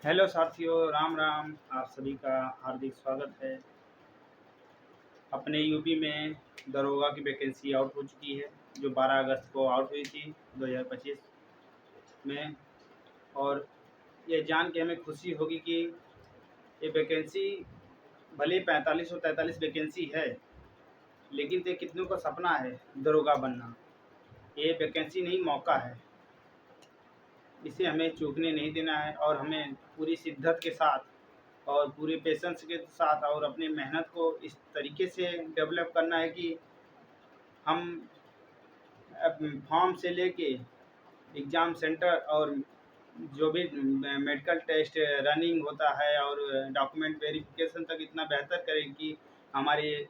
Hello साथियों, राम राम। आप सभी का हार्दिक स्वागत है। अपने यूपी में दरोगा की वैकेंसी आउट हो चुकी है, जो 12 अगस्त को आउट हुई थी 2025 में। और ये जान के हमें खुशी होगी कि ये वैकेंसी भले 4543 वैकेंसी है, लेकिन ये कितनों का सपना है दरोगा बनना। ये वैकेंसी नहीं, मौका है। इसे हमें चूकने नहीं देना है और हमें पूरी शिद्दत के साथ और पूरे पेशेंस के साथ और अपनी मेहनत को इस तरीके से डेवलप करना है कि हम फॉर्म से लेके एग्ज़ाम सेंटर और जो भी मेडिकल टेस्ट रनिंग होता है और डॉक्यूमेंट वेरिफिकेशन तक इतना बेहतर करें कि हमारे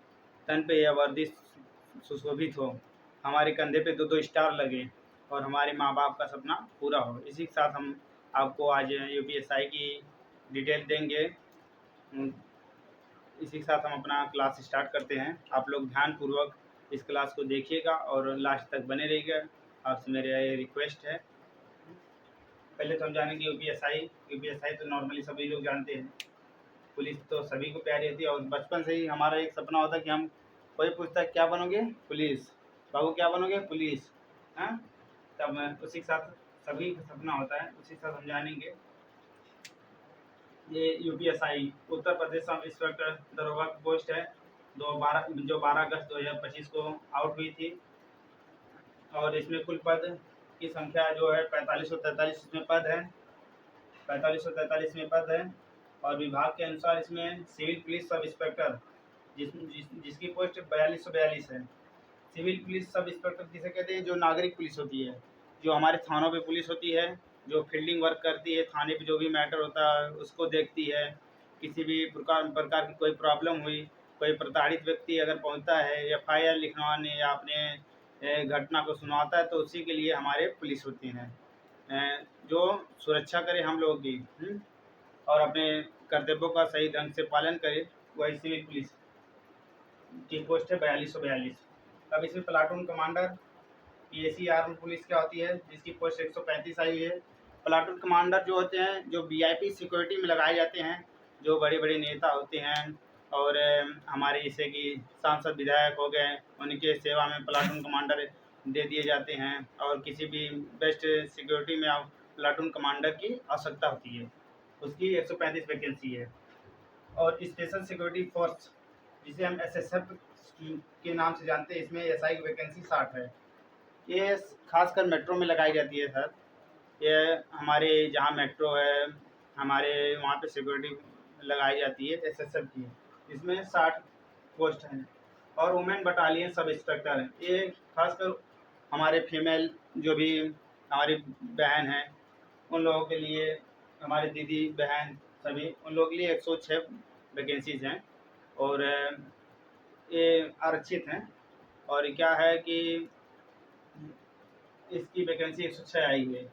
तन पे यह वर्दी सुशोभित हो, हमारे कंधे पे दो दो स्टार लगे और हमारे माँ बाप का सपना पूरा हो। इसी के साथ हम आपको आज यूपीएसआई की डिटेल देंगे। इसी के साथ हम अपना क्लास स्टार्ट करते हैं। आप लोग ध्यानपूर्वक इस क्लास को देखिएगा और लास्ट तक बने रहिएगा, आपसे मेरा ये रिक्वेस्ट है। पहले तो हम जानेंगे यूपीएसआई। यूपीएसआई तो नॉर्मली सभी लोग जानते हैं। पुलिस तो सभी को प्यारी होती है और बचपन से ही हमारा एक सपना होता है कि हम, कोई पूछता है क्या बनोगे, पुलिस। बाबू क्या बनोगे, पुलिस। हाँ, तब उसी के साथ सभी का सपना होता है। उसी के साथ हम जानेंगे ये UPSI Uttar Pradesh sub inspector दरोगा की पोस्ट है, जो 12 अगस्त 2025 को आउट हुई थी। और इसमें कुल पद की संख्या जो है 4543 इसमें पद है। 4543 में पद है। और विभाग के अनुसार इसमें सिविल पुलिस सब इंस्पेक्टर जिसकी पोस्ट 4242 है। सिविल पुलिस सब इंस्पेक्टर किसे कहते हैं? जो नागरिक पुलिस होती है, जो हमारे थानों पे पुलिस होती है, जो फील्डिंग वर्क करती है, थाने पे जो भी मैटर होता है उसको देखती है। किसी भी प्रकार की कोई प्रॉब्लम हुई, कोई प्रताड़ित व्यक्ति अगर पहुंचता है एफआईआर लिखवाने या अपने घटना को सुनाता है, तो उसी के लिए हमारे पुलिस होती हैं, जो सुरक्षा करे हम लोगों की और अपने कर्तव्यों का सही ढंग से पालन करे। वही सिविल पुलिस की पोस्ट है 4242। अब इसमें platoon commander PAC arm police क्या होती है, जिसकी पोस्ट 135 आई है। प्लाटून कमांडर जो होते हैं, जो वीआईपी सिक्योरिटी में लगाए जाते हैं, जो बड़े बड़े नेता होते हैं और हमारे जैसे कि सांसद विधायक हो गए, उनके सेवा में प्लाटून कमांडर दे दिए जाते हैं। और किसी भी बेस्ट सिक्योरिटी में प्लाटून कमांडर की आवश्यकता होती है, उसकी 135 वैकेंसी है। और स्पेशल सिक्योरिटी फोर्स, जिसे हम एसएसएफ के नाम से जानते हैं, इसमें एसआई की वैकेंसी 60 है। ये खासकर मेट्रो में लगाई जाती है सर। ये हमारे जहाँ मेट्रो है, हमारे वहाँ पे सिक्योरिटी लगाई जाती है एसएसएफ की। इसमें 60 पोस्ट हैं। और वुमेन बटालियन सब इंस्पेक्टर हैं। ये खासकर हमारे फीमेल जो भी हमारी बहन हैं, उन लोगों के लिए, हमारी दीदी बहन सभी, उन लोगों के लिए 106 वैकेंसीज हैं और ये आरक्षित हैं। और क्या है कि इसकी वैकेंसी 106 आई है।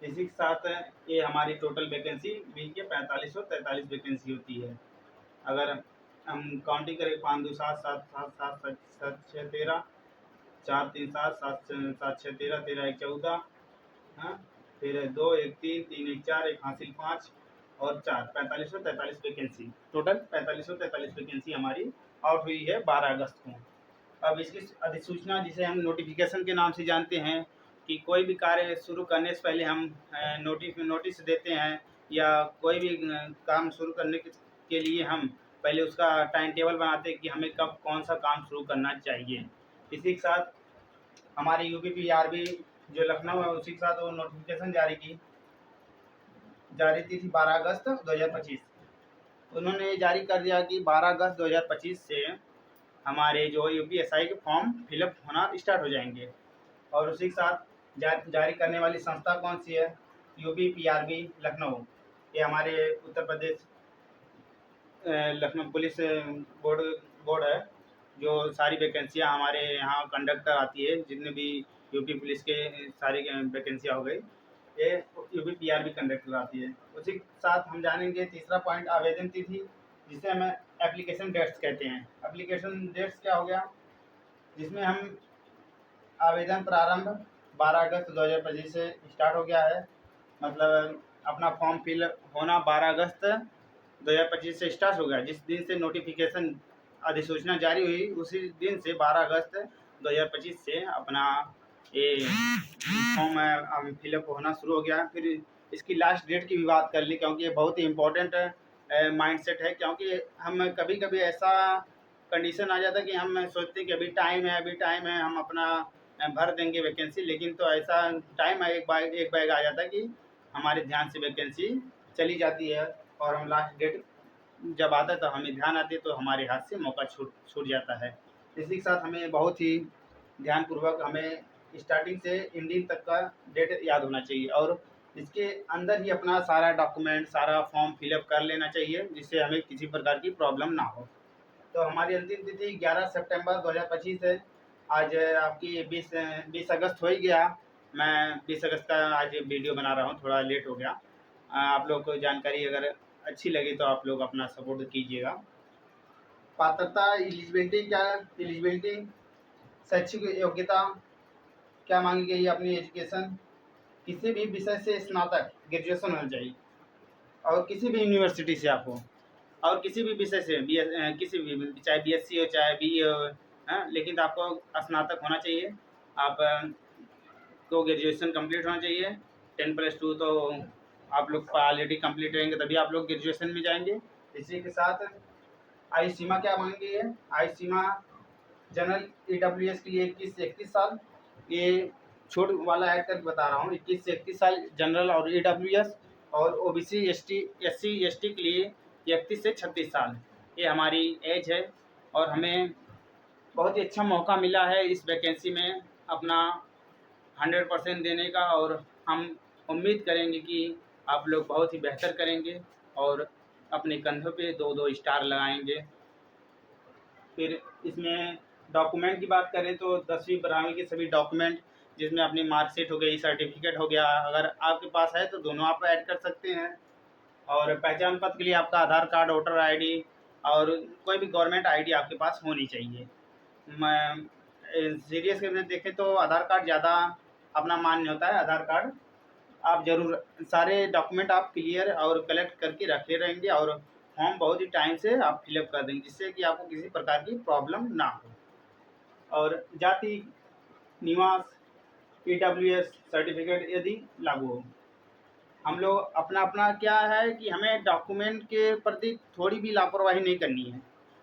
इसी के साथ ये हमारी टोटल वैकेंसी मिल के 4543 वैकेंसी होती है। अगर हम काउंटिंग करें, 5 2 7 7 7 7 7 7 6 13, 4 3 7 7 7 6 13, 13 1 14, हाँ, फिर 2 1 3 3 1 4, 1 हासिल 5 और 4, 4543 वैकेंसी। टोटल 4543 वैकेंसी हमारी आउट हुई है 12 अगस्त को। अब इसकी अधिसूचना, जिसे हम नोटिफिकेशन के नाम से जानते हैं, कि कोई भी कार्य शुरू करने से पहले हम नोटिस देते हैं, या कोई भी काम शुरू करने के लिए हम पहले उसका टाइम टेबल बनाते हैं कि हमें कब कौन सा काम शुरू करना चाहिए। इसी के साथ हमारे यूपी पीआरबी जो लखनऊ है, उसी के साथ वो नोटिफिकेशन जारी की थी 12 अगस्त 2025। उन्होंने जारी कर दिया कि 12 अगस्त 2025 से हमारे जो यूपीएसआई के फॉर्म फिलअप होना स्टार्ट हो जाएंगे। और उसी के साथ जारी करने वाली संस्था कौन सी है? UP PRB Lucknow. ये हमारे उत्तर प्रदेश लखनऊ पुलिस बोर्ड है, जो सारी वैकेंसियाँ हमारे यहाँ कंडक्ट कराती है। जितने भी यूपी पुलिस के सारी वैकेंसियाँ हो गई, ये यूपी पीआरबी कंडक्ट कराती है। उसी के साथ हम जानेंगे तीसरा पॉइंट, आवेदन तिथि, जिसे हमें एप्लीकेशन डेट्स कहते हैं। एप्लीकेशन डेट्स क्या हो गया? जिसमें हम आवेदन प्रारंभ 12 अगस्त 2025 से स्टार्ट हो गया है। मतलब अपना फॉर्म फिल होना 12 अगस्त 2025 से स्टार्ट हो गया। जिस दिन से नोटिफिकेशन अधिसूचना जारी हुई उसी दिन से 12 अगस्त 2025 से अपना ये फॉर्म फिलअप होना शुरू हो गया। फिर इसकी लास्ट डेट की भी बात कर ली, क्योंकि ये बहुत ही इम्पोर्टेंट माइंडसेट है। क्योंकि हम कभी कभी ऐसा कंडीशन आ जाता है कि हम सोचते हैं कि अभी टाइम है, हम अपना भर देंगे वैकेंसी, लेकिन तो ऐसा टाइम एक बैग आ जाता है कि हमारे ध्यान से वैकेंसी चली जाती है, और हम लास्ट डेट जब आता है तो हमें ध्यान आती है तो हमारे हाथ से मौका छूट जाता है। इसी के साथ हमें बहुत ही ध्यानपूर्वक हमें स्टार्टिंग से एंडिंग तक का डेट याद होना चाहिए, और इसके अंदर ही अपना सारा डॉक्यूमेंट, सारा फॉर्म फिलअप कर लेना चाहिए, जिससे हमें किसी प्रकार की प्रॉब्लम ना हो। तो हमारी अंतिम तिथि 11 सितंबर 2025 है। आज आपकी 20 अगस्त हो ही गया। मैं 20 अगस्त का आज वीडियो बना रहा हूँ, थोड़ा लेट हो गया। आप लोग को जानकारी अगर अच्छी लगी तो आप लोग अपना सपोर्ट कीजिएगा। पात्रता एलिजिबिलिटी शैक्षिक योग्यता क्या मांगी गई है? अपनी एजुकेशन किसी भी विषय से स्नातक ग्रेजुएशन होना चाहिए, और किसी भी यूनिवर्सिटी से आप हो, और किसी भी विषय से किसी भी, चाहे बीएससी हो चाहे बीए हो, लेकिन तो आपको स्नातक होना चाहिए। आप को ग्रेजुएशन कंप्लीट होना चाहिए। 10+2 तो आप लोग ऑलरेडी कंप्लीट रहेंगे, तभी आप लोग ग्रेजुएशन में जाएंगे। इसी के साथ आयु सीमा क्या मांगी गई है? आयु सीमा जनरल EWS के लिए 21 से 31 साल, ये छोट वाला ऐड करके बता रहा हूँ, 21 से 31 साल जनरल और EWS, और OBC SC ST के लिए 31 से 36 साल, ये हमारी एज है। और हमें बहुत ही अच्छा मौका मिला है इस वैकेंसी में अपना 100% देने का, और हम उम्मीद करेंगे कि आप लोग बहुत ही बेहतर करेंगे और अपने कंधों पे 2-2 स्टार लगाएंगे। फिर इसमें डॉक्यूमेंट की बात करें तो 10वीं 12वीं के सभी डॉक्यूमेंट, जिसमें अपनी मार्कशीट हो गई, सर्टिफिकेट हो गया, अगर आपके पास है तो दोनों आप ऐड कर सकते हैं। और पहचान पत्र के लिए आपका आधार कार्ड, वोटर ID और कोई भी गवर्नमेंट ID आपके पास होनी चाहिए। मैं सीरियस में देखें तो आधार कार्ड ज़्यादा अपना मान्य होता है। आधार कार्ड आप ज़रूर सारे डॉक्यूमेंट आप क्लियर और कलेक्ट करके रखे रहेंगे, और फॉर्म बहुत ही टाइम से आप फिलअप कर देंगे, जिससे कि आपको किसी प्रकार की प्रॉब्लम ना हो। और जाति निवास EWS सर्टिफिकेट यदि लागू हो, हम लोग अपना अपना क्या है कि हमें डॉक्यूमेंट के प्रति थोड़ी भी लापरवाही नहीं करनी है।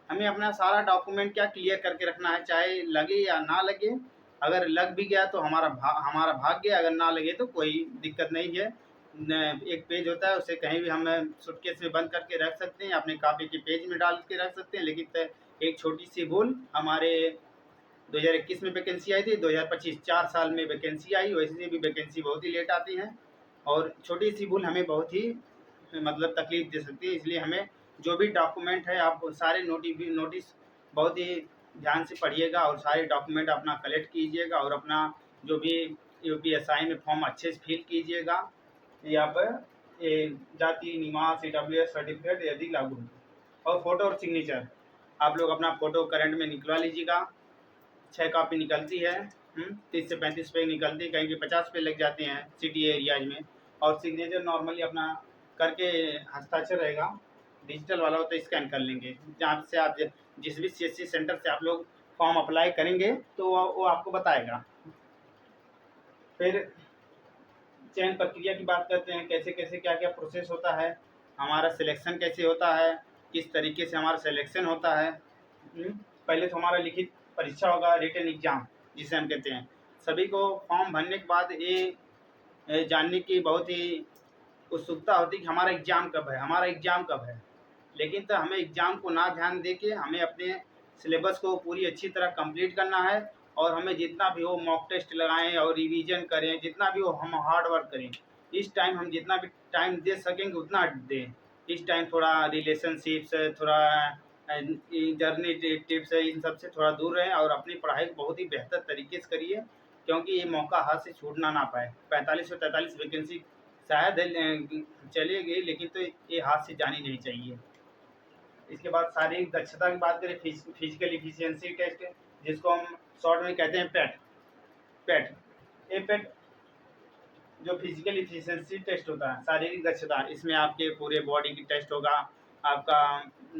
हमें अपना सारा डॉक्यूमेंट क्या क्लियर करके रखना है, चाहे लगे या ना लगे। अगर लग भी गया तो हमारा भाग्य, अगर ना लगे तो कोई दिक्कत नहीं है। एक पेज होता है, उसे कहीं भी हम सूटकेस में बंद करके रख सकते हैं, अपने कॉपी के पेज में डाल के रख सकते हैं। लेकिन एक छोटी सी भूल, हमारे 2021 में वैकेंसी आई थी, 2025 4 साल में वैकेंसी आई, वैसे भी वैकेंसी बहुत ही लेट आती हैं, और छोटी सी भूल हमें बहुत ही मतलब तकलीफ दे सकती है। इसलिए हमें जो भी डॉक्यूमेंट है आप सारे नोटिस बहुत ही ध्यान से पढ़िएगा, और सारे डॉक्यूमेंट अपना कलेक्ट कीजिएगा, और अपना जो भी UPSI में फॉर्म अच्छे से फिल कीजिएगा। यहाँ पर जाति निवास EWS सर्टिफिकेट यदि लागू है, और फोटो और सिग्नेचर आप लोग अपना फ़ोटो करंट में निकलवा लीजिएगा। 6 कॉपी निकलती है, 30 से 35 पेज निकलती है, कहीं 50 पेज लग जाते हैं सिटी एरियाज में। और सिग्नेचर नॉर्मली अपना करके हस्ताक्षर रहेगा, डिजिटल वाला हो तो स्कैन कर लेंगे। जहाँ से आप जिस भी CSC सेंटर से आप लोग फॉर्म अप्लाई करेंगे तो वो आपको बताएगा। फिर चयन प्रक्रिया की बात करते हैं, कैसे कैसे क्या क्या प्रोसेस होता है, हमारा सिलेक्शन कैसे होता है, किस तरीके से हमारा सिलेक्शन होता है। पहले तो हमारा लिखित परीक्षा होगा, रिटन एग्ज़ाम जिसे हम कहते हैं। सभी को फॉर्म भरने के बाद ये जानने की बहुत ही उत्सुकता होती है कि हमारा एग्ज़ाम कब है। लेकिन तो हमें एग्ज़ाम को ना ध्यान दे के हमें अपने सिलेबस को पूरी अच्छी तरह कंप्लीट करना है, और हमें जितना भी हो मॉक टेस्ट लगाएं और रिवीजन करें, जितना भी हो हम हार्ड वर्क करें। इस टाइम हम जितना भी टाइम दे सकेंगे उतना दें। इस टाइम थोड़ा रिलेशनशिप से, थोड़ा जर्नी टिप्स है, इन सब से थोड़ा दूर रहें, और अपनी पढ़ाई को बहुत ही बेहतर तरीके से करिए, क्योंकि ये मौका हाथ से छूटना ना पाए। 45 से 43 वैकेंसी शायद चलेगी, लेकिन तो ये हाथ से जानी नहीं चाहिए। इसके बाद शारीरिक दक्षता की बात करें, फिजिकल इफिशियंसी टेस्ट, जिसको हम शॉर्ट में कहते हैं पेट। ये पेट जो फिजिकल इफिशिएंसी टेस्ट होता है, शारीरिक दक्षता, इसमें आपके पूरे बॉडी की टेस्ट होगा। आपका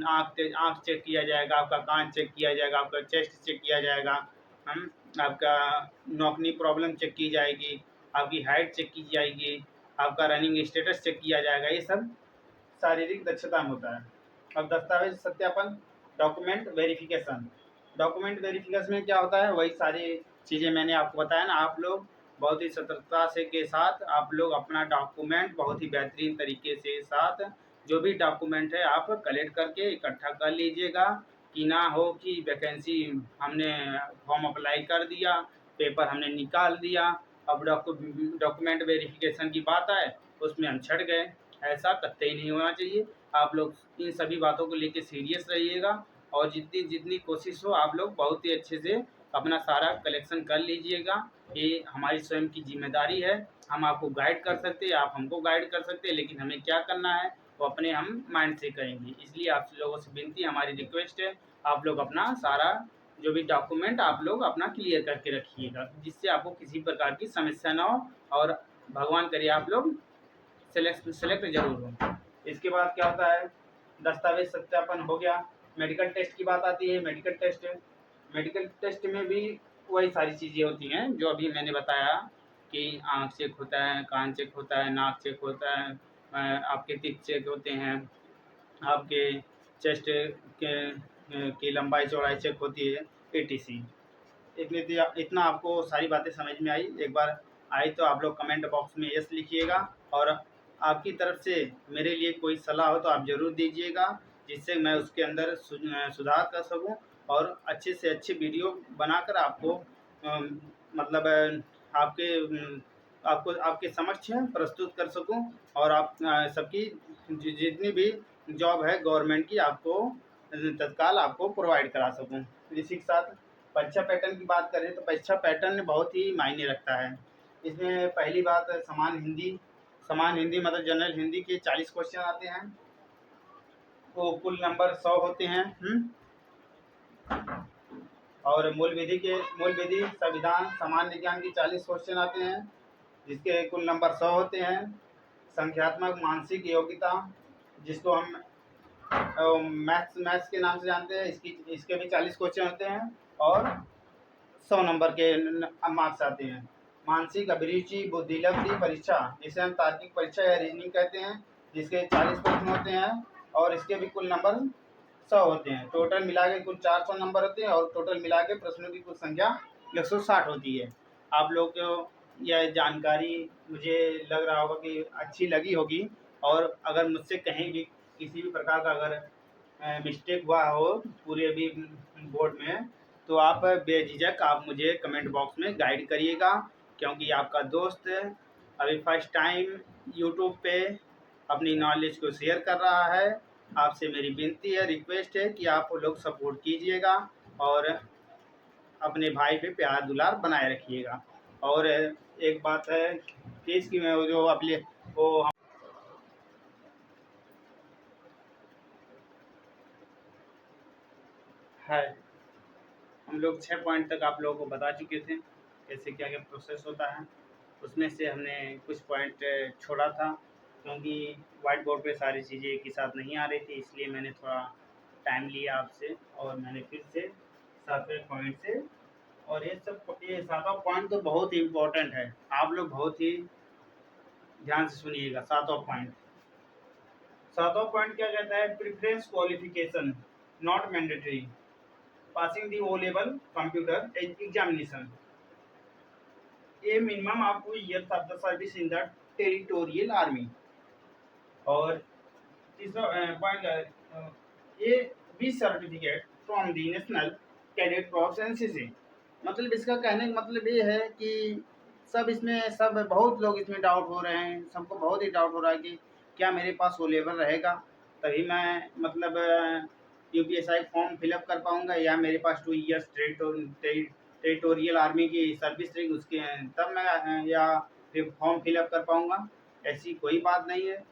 आँख चेक किया जाएगा, आपका कान चेक किया जाएगा, आपका चेस्ट चेक किया जाएगा, आपका नौकनी प्रॉब्लम चेक की जाएगी, आपकी हाइट चेक की जाएगी, आपका रनिंग स्टेटस चेक किया जाएगा। ये सब शारीरिक दक्षता में होता है। अब दस्तावेज सत्यापन, डॉक्यूमेंट वेरिफिकेशन। डॉक्यूमेंट वेरिफिकेशन में क्या होता है, वही सारी चीज़ें मैंने आपको बताया ना। आप लोग बहुत ही सतर्कता से के साथ आप लोग अपना डॉक्यूमेंट बहुत ही बेहतरीन तरीके से साथ जो भी डॉक्यूमेंट है आप कलेक्ट करके इकट्ठा कर लीजिएगा, कि ना हो कि वैकेंसी हमने फॉर्म अप्लाई कर दिया, पेपर हमने निकाल दिया, अब डॉक्यूमेंट वेरिफिकेशन की बात आए उसमें हम छट गए। ऐसा कतई नहीं होना चाहिए। आप लोग इन सभी बातों को लेकर सीरियस रहिएगा, और जितनी जितनी कोशिश हो आप लोग बहुत ही अच्छे से अपना सारा कलेक्शन कर लीजिएगा। ये हमारी स्वयं की जिम्मेदारी है। हम आपको गाइड कर सकते हैं, आप हमको गाइड कर सकते हैं, लेकिन हमें क्या करना है वो अपने हम माइंड से करेंगे। इसलिए आप लोगों से विनती, हमारी रिक्वेस्ट है, आप लोग अपना सारा जो भी डॉक्यूमेंट आप लोग अपना क्लियर करके रखिएगा, जिससे आपको किसी प्रकार की समस्या ना हो, और भगवान करे आप लोग सेलेक्ट जरूर हो। इसके बाद क्या होता है, दस्तावेज सत्यापन हो गया। मेडिकल टेस्ट की बात आती है। मेडिकल टेस्ट में भी वही सारी चीज़ें होती हैं जो अभी मैंने बताया, कि आँख चेक होता है, कान चेक होता है, नाक चेक होता है, आपके टिक चेक होते हैं, आपके चेस्ट की लंबाई चौड़ाई चेक होती है, एटीसी। इतना आपको सारी बातें समझ में आई। एक बार आई तो आप लोग कमेंट बॉक्स में यस लिखिएगा, और आपकी तरफ से मेरे लिए कोई सलाह हो तो आप ज़रूर दीजिएगा, जिससे मैं उसके अंदर सुधार कर सकूं, और अच्छे से अच्छे वीडियो बनाकर आपको मतलब आपको आपके समक्ष प्रस्तुत कर सकूं, और आप सबकी जितनी भी जॉब है गवर्नमेंट की आपको तत्काल आपको प्रोवाइड करा सकूं। इसी के साथ परीक्षा पैटर्न की बात करें तो परीक्षा पैटर्न बहुत ही मायने रखता है। इसमें पहली बात है समान हिंदी मतलब जनरल हिंदी के 40 क्वेश्चन आते हैं, तो कुल नंबर 100 होते हैं। और मूल विधि संविधान सामान्य ज्ञान की 40 क्वेश्चन आते हैं, जिसके कुल नंबर 100 होते हैं। संख्यात्मक मानसिक योग्यता, जिसको हम मैथ्स के नाम से जानते हैं, इसके भी 40 क्वेश्चन होते हैं, और 100 नंबर के मार्क्स आते हैं। मानसिक अभिरुचि बुद्धिलब्धि परीक्षा, जिसे हम तार्किक परीक्षा या रीजनिंग कहते हैं, जिसके 40 प्रश्न होते हैं, और इसके भी कुल नंबर 100 होते हैं। टोटल मिला के कुल 400 नंबर होते हैं, और टोटल मिला के प्रश्नों की कुल संख्या 160 होती है। आप लोग को यह जानकारी मुझे लग रहा होगा कि अच्छी लगी होगी, और अगर मुझसे कहीं भी किसी भी प्रकार का अगर मिस्टेक हुआ हो पूरे भी बोर्ड में, तो आप बेझिझक आप मुझे कमेंट बॉक्स में गाइड करिएगा, क्योंकि आपका दोस्त अभी फर्स्ट टाइम यूट्यूब पे अपनी नॉलेज को शेयर कर रहा है। आपसे मेरी विनती है, रिक्वेस्ट है कि आप लोग सपोर्ट कीजिएगा, और अपने भाई पे प्यार दुलार बनाए रखिएगा। और एक बात है कि इसकी मैं जो अपने वो है, हम लोग 6 पॉइंट तक आप लोगों को बता चुके थे कैसे क्या क्या प्रोसेस होता है। उसमें से हमने कुछ पॉइंट छोड़ा था, क्योंकि वाइट बोर्ड पे सारी चीज़ें एक ही साथ नहीं आ रही थी, इसलिए मैंने थोड़ा टाइम लिया आपसे, और मैंने फिर से 7वें पॉइंट से, और ये 7वां पॉइंट तो बहुत ही इम्पोर्टेंट है। आप लोग बहुत ही ध्यान से सुनिएगा। 7वां पॉइंट क्या कहता है, preference qualification not mandatory, passing the O level computer examination, ये मिनिमम आपको years of the service in the territorial army. और तीसरा पॉइंट ये B certificate from the national cadet corps NCC. मतलब इसका कहने का मतलब ये है कि सब बहुत लोग इसमें डाउट हो रहे हैं, सबको बहुत ही डाउट हो रहा है कि क्या मेरे पास वो लेवल रहेगा तभी मैं मतलब यूपीएसआई फॉर्म फिलअप कर पाऊंगा, या मेरे पास 2 ईयर्स टेरिटोरियल आर्मी की सर्विस रहेगी उसके तब मैं या फिर फॉर्म फिलअप कर पाऊंगा। ऐसी कोई बात नहीं है।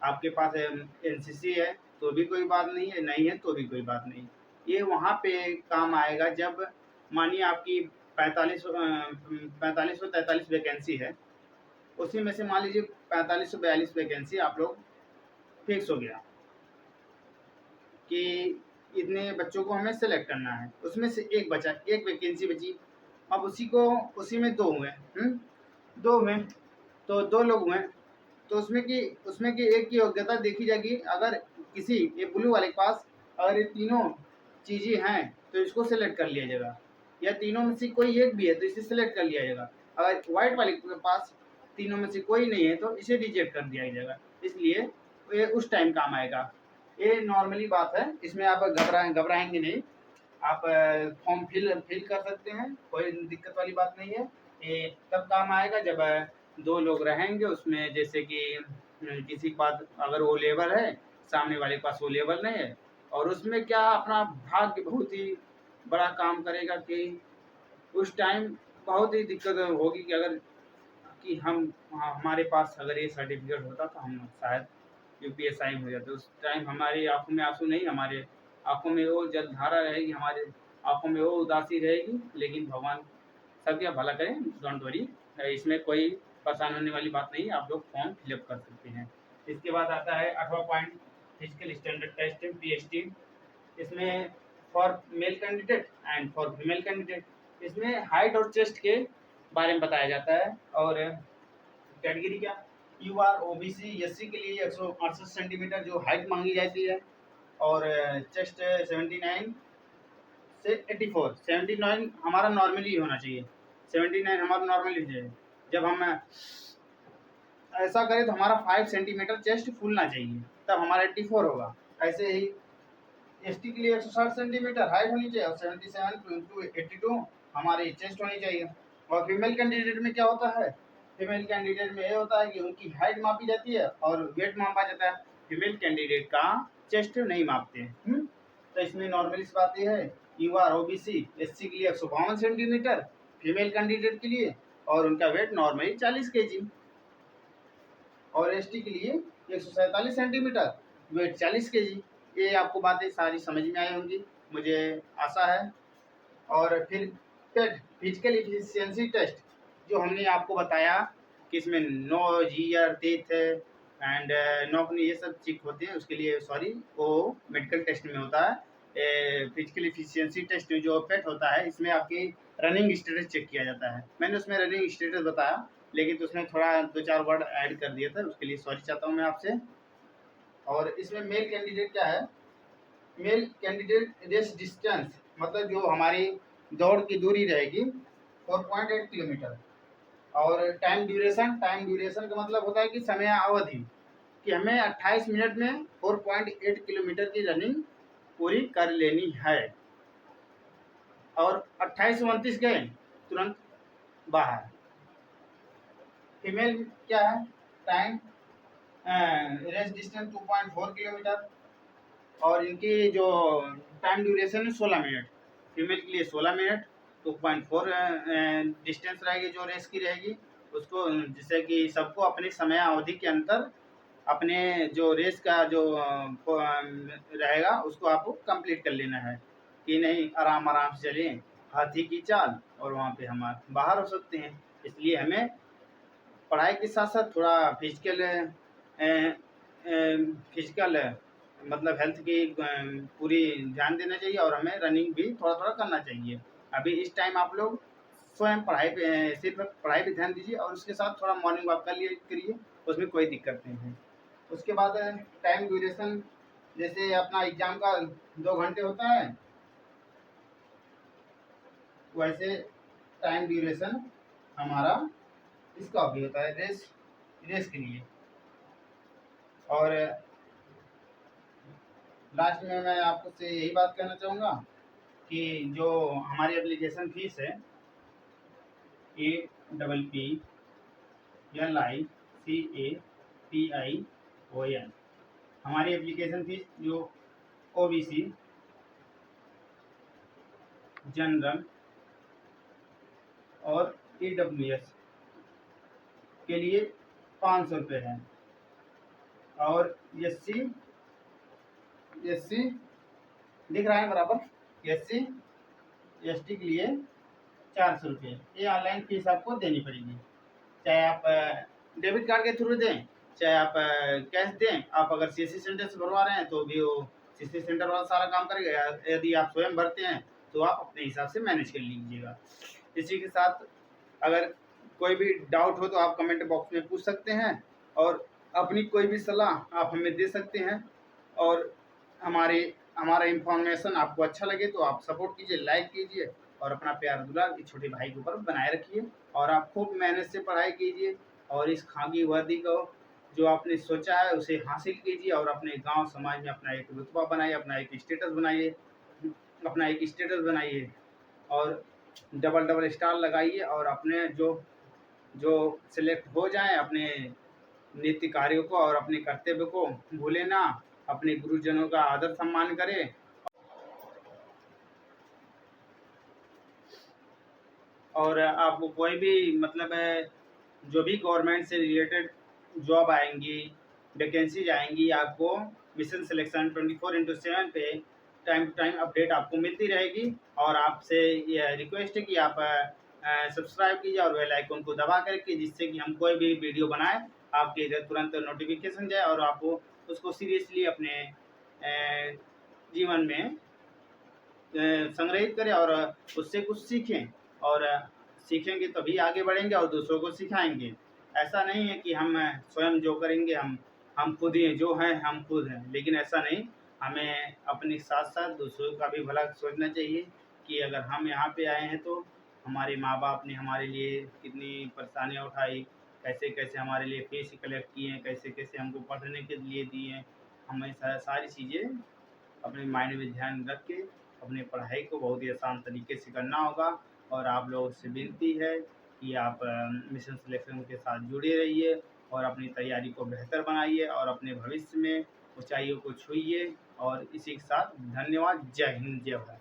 आपके पास एनसीसी है तो भी कोई बात नहीं है, नहीं है तो भी कोई बात नहीं। ये वहाँ पे काम आएगा जब मानिए आपकी 45 45 वैकेंसी है, उसी में से मान लीजिए 4542 वैकेंसी आप लोग फिक्स हो गया कि इतने बच्चों को हमें सेलेक्ट करना है, उसमें से एक बचा, एक वैकेंसी बची, अब उसी में दो हुए, दो हुए, तो दो लोग हुए, तो उसमें की एक की योग्यता देखी जाएगी। अगर किसी ये ब्लू वाले के पास अगर ये तीनों चीज़ें हैं तो इसको सेलेक्ट कर लिया जाएगा, या तीनों में से कोई एक भी है तो इसे सेलेक्ट कर लिया जाएगा। अगर व्हाइट वाले के पास तीनों में से कोई नहीं है तो इसे रिजेक्ट कर दिया जाएगा, इसलिए ये उस टाइम काम आएगा। ये नॉर्मली बात है, इसमें आप घबराएंगे नहीं, आप फॉर्म फिल कर सकते हैं, कोई दिक्कत वाली बात नहीं है। ये तब काम आएगा जब दो लोग रहेंगे उसमें, जैसे कि किसी के पास अगर वो लेवल है, सामने वाले के पास वो लेवल नहीं है, और उसमें क्या अपना भाग्य बहुत ही बड़ा काम करेगा कि उस टाइम बहुत ही दिक्कत होगी कि अगर कि हमारे पास अगर ये सर्टिफिकेट होता तो हम शायद यूपीएसआई हो जाते। उस टाइम हमारी आंखों में आंसू नहीं, हमारे आंखों में वो जलधारा रहेगी, हमारे आंखों में वो उदासी रहेगी, लेकिन भगवान सबका भला करें, डोंट वरी, इसमें कोई परेशान होने वाली बात नहीं, आप लोग फॉर्म फिलअप कर सकते हैं। इसके बाद आता है 8वां point, physical standard test PST. इसमें for male candidate and for female candidate इसमें हाइट और चेस्ट के बारे में बताया जाता है, और कैटेगरी क्या, यू आर ओबीसी एससी के लिए 168 सेंटीमीटर जो हाइट मांगी जाती है, और चेस्ट 79 से 84, 79 हमारा नॉर्मली होना चाहिए, 79 हमारा नॉर्मली चाहिए। जब हम ऐसा करें तो हमारा 5 सेंटीमीटर चेस्ट फूलना चाहिए, तब हमारा 84 होगा। ऐसे ही एसटी के लिए 160 सेंटीमीटर हाइट होनी चाहिए, और 77 टू 82 हमारी चेस्ट होनी चाहिए। और फीमेल कैंडिडेट में क्या होता है, फीमेल कैंडिडेट में ये होता है कि उनकी हाइट मापी जाती है और वेट मापा जाता है, फीमेल कैंडिडेट का चेस्ट नहीं मापते हैं। तो इसमें नॉर्मली बात यह है, यू आर ओबीसी एससी के लिए 152 सेंटीमीटर फीमेल कैंडिडेट के लिए, और उनका वेट नॉर्मली 40 केजी, और एसटी के लिए 147 सेंटीमीटर वेट 40 केजी। ये आपको बातें सारी समझ में आई होंगी, मुझे आशा है। और फिर टेट फिजिकल एफिशिएंसी टेस्ट जो हमने आपको बताया कि इसमें नोज ईयर टीथ एंड नोक ये सब चेक होते हैं, उसके लिए सॉरी वो मेडिकल टेस्ट में होता है। फिजिकल एफिशिएंसी टेस्ट जो पेट होता है, इसमें आपकी रनिंग स्टेटस चेक किया जाता है। मैंने उसमें रनिंग स्टेटस बताया, लेकिन तो उसमें थोड़ा 2-4 वर्ड ऐड कर दिया था, उसके लिए सॉरी चाहता हूँ मैं आपसे। और इसमें मेल कैंडिडेट क्या है, मेल कैंडिडेट रेस डिस्टेंस मतलब जो हमारी दौड़ की दूरी रहेगी 4.8 किलोमीटर, और टाइम ड्यूरेशन का मतलब होता है कि समय अवधि, कि हमें 28 मिनट में 4.8 किलोमीटर की रनिंग पूरी कर लेनी है, और 28-29 गए तुरंत बाहर। फीमेल क्या है, टाइम रेस डिस्टेंस 2.4 किलोमीटर, और इनकी जो टाइम ड्यूरेशन है 16 मिनट, फीमेल के लिए 16 मिनट, 2.4 डिस्टेंस रहेगी जो रेस की रहेगी उसको, जिससे कि सबको अपनी समय अवधि के अंतर अपने जो रेस का जो रहेगा उसको आपको कंप्लीट कर लेना है, कि नहीं आराम आराम से चलें हाथी की चाल, और वहाँ पे हम बाहर हो सकते हैं। इसलिए हमें पढ़ाई के साथ साथ थोड़ा फिजिकल मतलब हेल्थ की पूरी ध्यान देना चाहिए, और हमें रनिंग भी थोड़ा थोड़ा करना चाहिए। अभी इस टाइम आप लोग स्वयं पढ़ाई पे सिर्फ पढ़ाई पे ध्यान दीजिए, और उसके साथ थोड़ा मॉर्निंग वॉक कर लिए करिए, उसमें कोई दिक्कत नहीं है। उसके बाद टाइम ड्यूरेशन, जैसे अपना एग्जाम का 2 घंटे होता है, वैसे टाइम ड्यूरेशन हमारा इसका भी होता है रेस के लिए। और लास्ट में मैं आपको से यही बात कहना चाहूँगा कि जो हमारी एप्लीकेशन फीस है APPLICAPION, हमारी एप्लीकेशन फीस जो ओबीसी जनरल और EWS के लिए 500 रुपये है, और एससी दिख रहा है बराबर, SC/ST के लिए 400 रुपये। ये ऑनलाइन फीस आपको देनी पड़ेगी, चाहे आप डेबिट कार्ड के थ्रू दें, चाहे आप कैश दें। आप अगर सीएससी सेंटर से भरवा रहे हैं तो भी वो सीएससी सेंटर वाला सारा काम करेगा। यदि आप स्वयं भरते हैं तो आप अपने हिसाब से मैनेज कर लीजिएगा। इसी के साथ अगर कोई भी डाउट हो तो आप कमेंट बॉक्स में पूछ सकते हैं, और अपनी कोई भी सलाह आप हमें दे सकते हैं। और हमारा इंफॉर्मेशन आपको अच्छा लगे तो आप सपोर्ट कीजिए, लाइक कीजिए, और अपना प्यार दुलार इस छोटे भाई के ऊपर बनाए रखिए। और आप खूब मेहनत से पढ़ाई कीजिए, और इस खाकी वर्दी को जो आपने सोचा है उसे हासिल कीजिए, और अपने गांव समाज में अपना एक रुतबा बनाइए, अपना एक स्टेटस बनाइए, और डबल स्टार लगाइए। और अपने जो जो सिलेक्ट हो जाएं अपने नित्य कार्यों को और अपने कर्तव्य को भूले ना, अपने गुरुजनों का आदर सम्मान करें। और आपको कोई भी मतलब जो भी गवर्नमेंट से रिलेटेड जॉब आएंगी, वैकेंसीज आएंगी, आपको मिशन सिलेक्शन 24/7 पे टाइम टू टाइम अपडेट आपको मिलती रहेगी। और आपसे यह रिक्वेस्ट है कि आप सब्सक्राइब कीजिए और बेल आइकन को दबा करके, जिससे कि हम कोई भी वीडियो बनाएं आपके इधर तुरंत नोटिफिकेशन जाए, और आप उसको सीरियसली अपने जीवन में संग्रहित करें, और उससे कुछ सीखें। और सीखेंगे तभी आगे बढ़ेंगे और दूसरों को सिखाएंगे। ऐसा नहीं है कि हम स्वयं जो करेंगे हम खुद ही जो हैं हम खुद हैं, लेकिन ऐसा नहीं। हमें अपने साथ साथ दूसरों का भी भला सोचना चाहिए कि अगर हम यहाँ पे आए हैं तो हमारे माँ बाप ने हमारे लिए कितनी परेशानियाँ उठाई, कैसे कैसे हमारे लिए फीस कलेक्ट किए हैं, कैसे कैसे हमको पढ़ने के लिए दिए हैं। हमें सारी चीज़ें अपने माइंड में ध्यान रख के अपनी पढ़ाई को बहुत ही आसान तरीके से करना होगा। और आप लोगों से विनती है कि आप मिशन सिलेक्शन के साथ जुड़े रहिए, और अपनी तैयारी को बेहतर बनाइए, और अपने भविष्य में ऊंचाइयों को छूइए। और इसी के साथ धन्यवाद। जय हिंद, जय भारत।